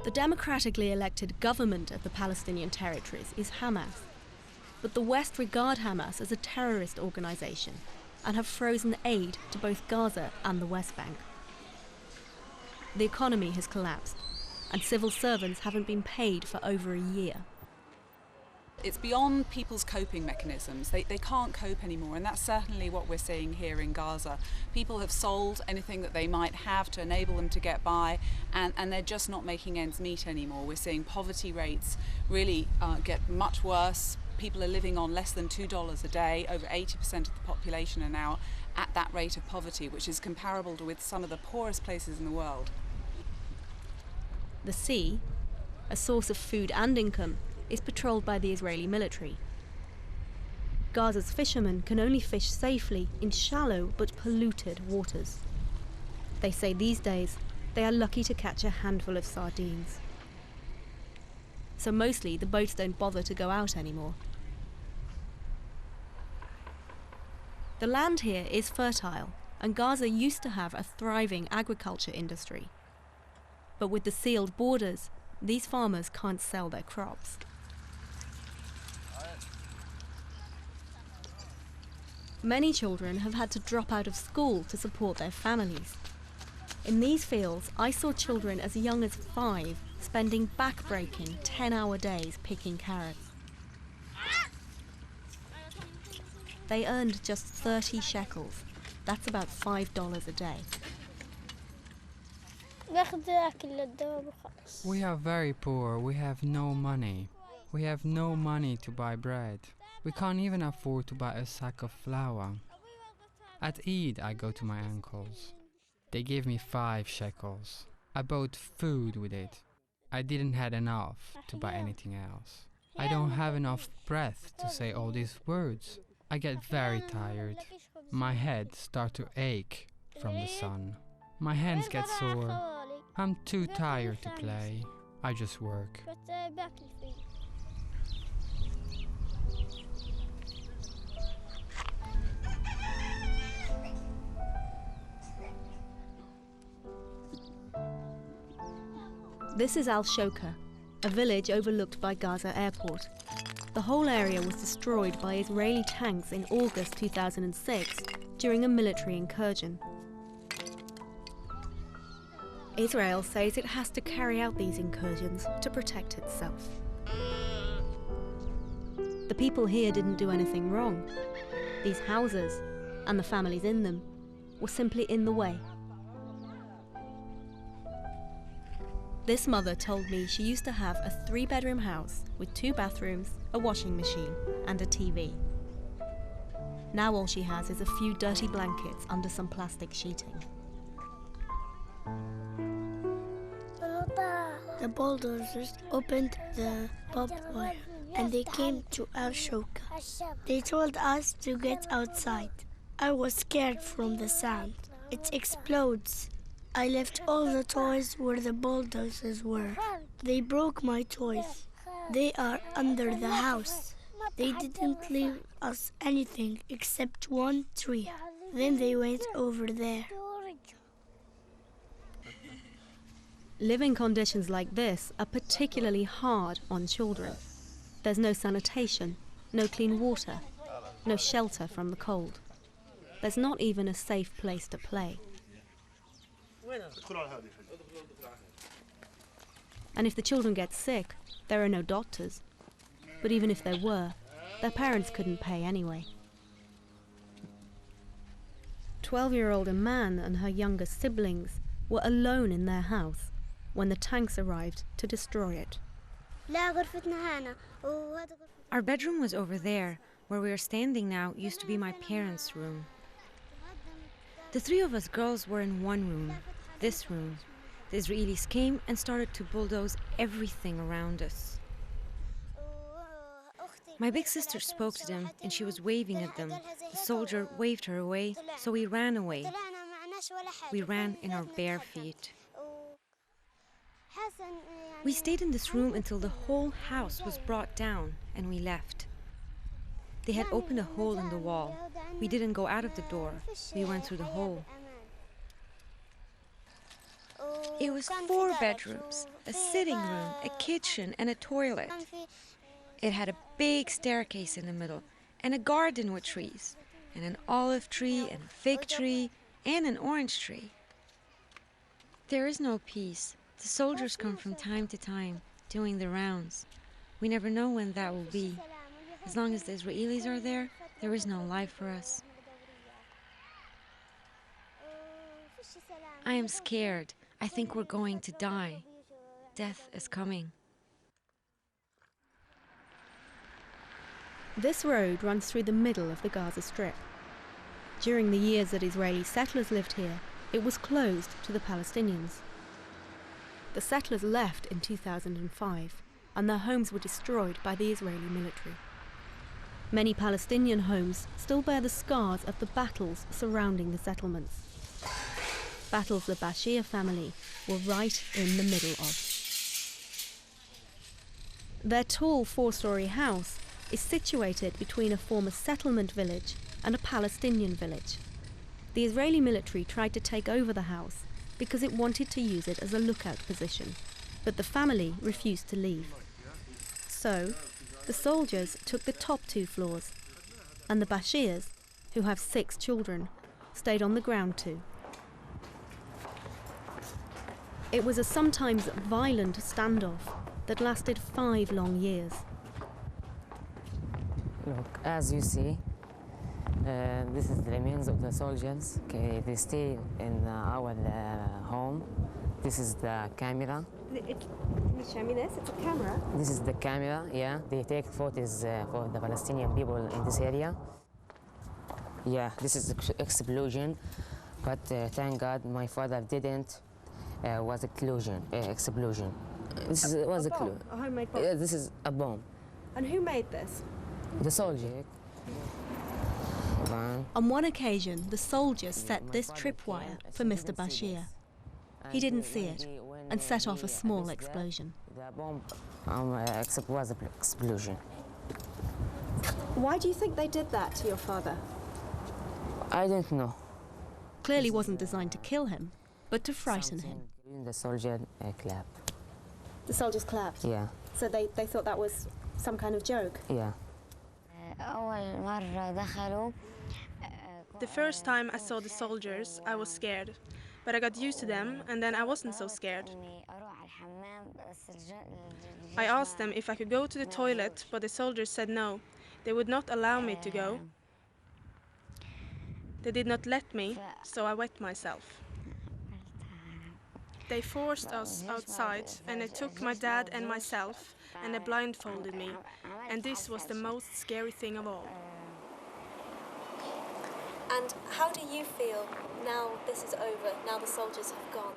The democratically elected government of the Palestinian territories is Hamas, but the West regard Hamas as a terrorist organisation and have frozen aid to both Gaza and the West Bank. The economy has collapsed, and civil servants haven't been paid for over a year. It's beyond people's coping mechanisms. They can't cope anymore, and that's certainly what we're seeing here in Gaza. People have sold anything that they might have to enable them to get by, and they're just not making ends meet anymore. We're seeing poverty rates really get much worse. People are living on less than $2 a day. Over 80% of the population are now at that rate of poverty, which is comparable to with some of the poorest places in the world. The sea, a source of food and income, is patrolled by the Israeli military. Gaza's fishermen can only fish safely in shallow but polluted waters. They say these days they are lucky to catch a handful of sardines. So mostly the boats don't bother to go out anymore. The land here is fertile, and Gaza used to have a thriving agriculture industry. But with the sealed borders, these farmers can't sell their crops. Many children have had to drop out of school to support their families. In these fields, I saw children as young as 5 spending back-breaking 10-hour days picking carrots. They earned just 30 shekels. That's about $5 a day. We are very poor. We have no money. We have no money to buy bread. We can't even afford to buy a sack of flour. At Eid, I go to my uncle's. They gave me 5 shekels. I bought food with it. I didn't have enough to buy anything else. I don't have enough breath to say all these words. I get very tired. My head starts to ache from the sun. My hands get sore. I'm too tired to play. I just work. This is Al-Shoka, a village overlooked by Gaza airport. The whole area was destroyed by Israeli tanks in August 2006 during a military incursion. Israel says it has to carry out these incursions to protect itself. The people here didn't do anything wrong. These houses, and the families in them, were simply in the way. This mother told me she used to have a 3-bedroom house with 2 bathrooms, a washing machine, and a TV. Now all she has is a few dirty blankets under some plastic sheeting. The bulldozers opened the barbed wire and they came to Al-Shoka. They told us to get outside. I was scared from the sound. It explodes. I left all the toys where the bulldozers were. They broke my toys. They are under the house. They didn't leave us anything except one tree. Then they went over there. Living conditions like this are particularly hard on children. There's no sanitation, no clean water, no shelter from the cold. There's not even a safe place to play. And if the children get sick, there are no doctors. But even if there were, their parents couldn't pay anyway. 12-year-old Iman and her younger siblings were alone in their house when the tanks arrived to destroy it. Our bedroom was over there. Where we are standing now used to be my parents' room. The 3 of us girls were in one room, this room. The Israelis came and started to bulldoze everything around us. My big sister spoke to them and she was waving at them. The soldier waved her away, so we ran away. We ran in our bare feet. We stayed in this room until the whole house was brought down and we left. They had opened a hole in the wall. We didn't go out of the door. We went through the hole. It was 4 bedrooms, a sitting room, a kitchen, and a toilet. It had a big staircase in the middle, and a garden with trees, and an olive tree, and a fig tree, and an orange tree. There is no peace. The soldiers come from time to time, doing the rounds. We never know when that will be. As long as the Israelis are there, there is no life for us. I am scared. I think we're going to die. Death is coming. This road runs through the middle of the Gaza Strip. During the years that Israeli settlers lived here, it was closed to the Palestinians. The settlers left in 2005, and their homes were destroyed by the Israeli military. Many Palestinian homes still bear the scars of the battles surrounding the settlements. Battles the Bashir family were right in the middle of. Their tall 4-story house is situated between a former settlement village and a Palestinian village. The Israeli military tried to take over the house because it wanted to use it as a lookout position, but the family refused to leave. So, the soldiers took the top 2 floors, and the Bashirs, who have 6 children, stayed on the ground too. It was a sometimes violent standoff that lasted 5 long years. Look, as you see, this is the remains of the soldiers. Okay, they stay in our home. This is the camera. Show me this, it's a camera. This is the camera, yeah. They take photos for the Palestinian people in this area. Yeah, this is the explosion, but thank God my father didn't. Was explosion. This was a homemade bomb. Yeah, this is a bomb. And who made this? The soldier. On one occasion, the soldiers set this tripwire for Mr. Bashir. He didn't see it and set off a small explosion. The bomb was an explosion. Why do you think they did that to your father? I don't know. Clearly wasn't designed to kill him, but to frighten him. The soldier clap. The soldiers clapped? Yeah. So they thought that was some kind of joke? Yeah. The first time I saw the soldiers, I was scared. But I got used to them, and then I wasn't so scared. I asked them if I could go to the toilet, but the soldiers said no. They would not allow me to go. They did not let me, so I wet myself. They forced us outside, and they took my dad and myself, and they blindfolded me. And this was the most scary thing of all. And how do you feel now this is over, now the soldiers have gone?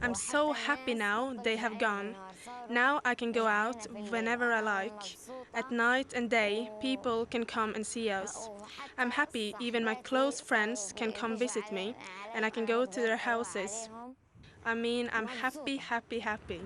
I'm so happy now they have gone. Now I can go out whenever I like. At night and day, people can come and see us. I'm happy even my close friends can come visit me, and I can go to their houses. I mean, I'm happy, happy, happy.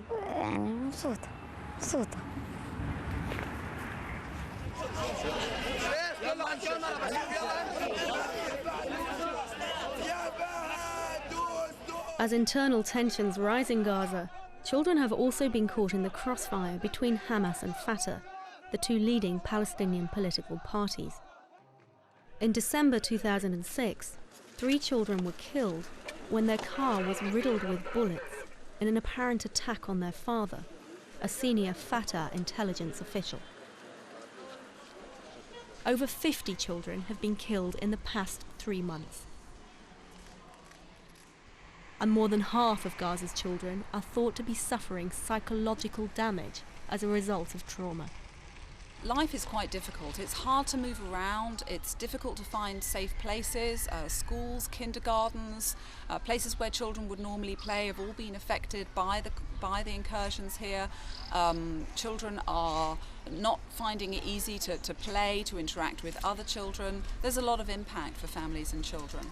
As internal tensions rise in Gaza, children have also been caught in the crossfire between Hamas and Fatah, the 2 leading Palestinian political parties. In December 2006, 3 children were killed when their car was riddled with bullets in an apparent attack on their father, a senior Fatah intelligence official. Over 50 children have been killed in the past 3 months. And more than half of Gaza's children are thought to be suffering psychological damage as a result of trauma. Life is quite difficult. It's hard to move around. It's difficult to find safe places. Schools, kindergartens, places where children would normally play have all been affected by the incursions here. Children are not finding it easy to play, to interact with other children. There's a lot of impact for families and children.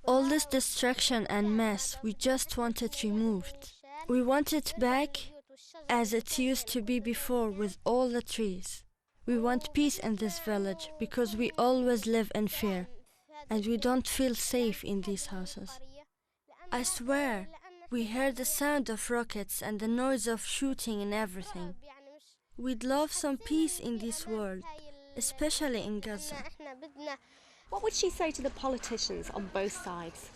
All this destruction and mess, we just want it removed. We want it back as it used to be before with all the trees. We want peace in this village because we always live in fear and we don't feel safe in these houses. I swear, we hear the sound of rockets and the noise of shooting and everything. We'd love some peace in this world, especially in Gaza. What would she say to the politicians on both sides?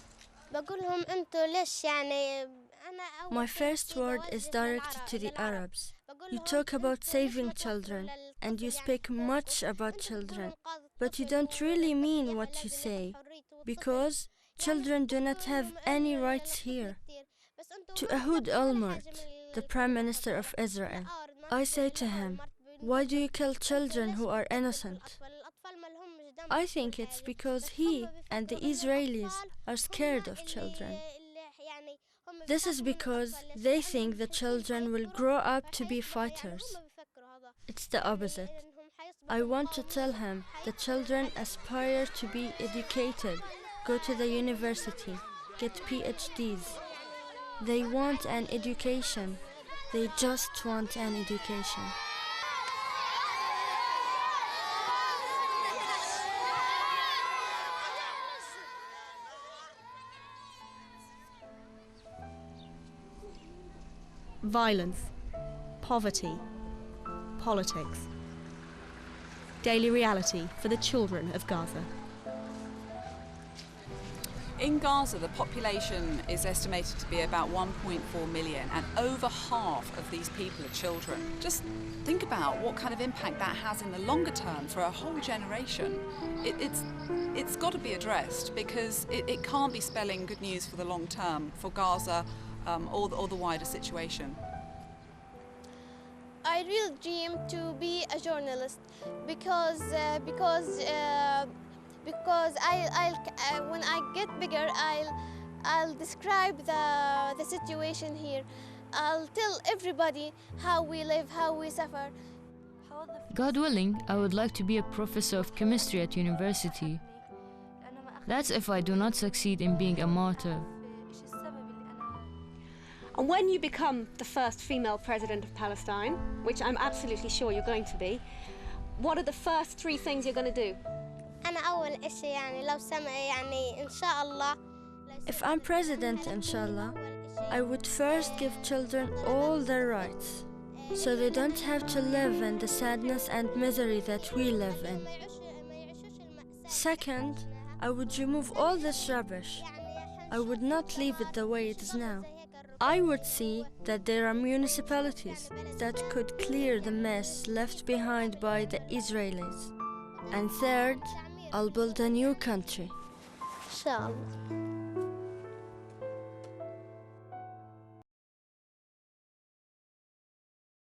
My first word is directed to the Arabs. You talk about saving children, and you speak much about children, but you don't really mean what you say, because children do not have any rights here. To Ehud Olmert, the Prime Minister of Israel, I say to him, why do you kill children who are innocent? I think it's because he and the Israelis are scared of children. This is because they think the children will grow up to be fighters. It's the opposite. I want to tell him the children aspire to be educated, go to the university, get PhDs. They want an education. They just want an education. Violence, poverty, politics. Daily reality for the children of Gaza. In Gaza, the population is estimated to be about 1.4 million, and over half of these people are children. Just think about what kind of impact that has in the longer term for a whole generation. It's got to be addressed, because it can't be spelling good news for the long term for Gaza or the wider situation. I really dream to be a journalist because when I get bigger, I'll describe the situation here. I'll tell everybody how we live, how we suffer. God willing, I would like to be a professor of chemistry at university. That's if I do not succeed in being a martyr. And when you become the first female president of Palestine, which I'm absolutely sure you're going to be, what are the first 3 things you're going to do? If I'm president, inshallah, I would first give children all their rights, so they don't have to live in the sadness and misery that we live in. Second, I would remove all this rubbish. I would not leave it the way it is now. I would see that there are municipalities that could clear the mess left behind by the Israelis. And third, I'll build a new country. Inshallah.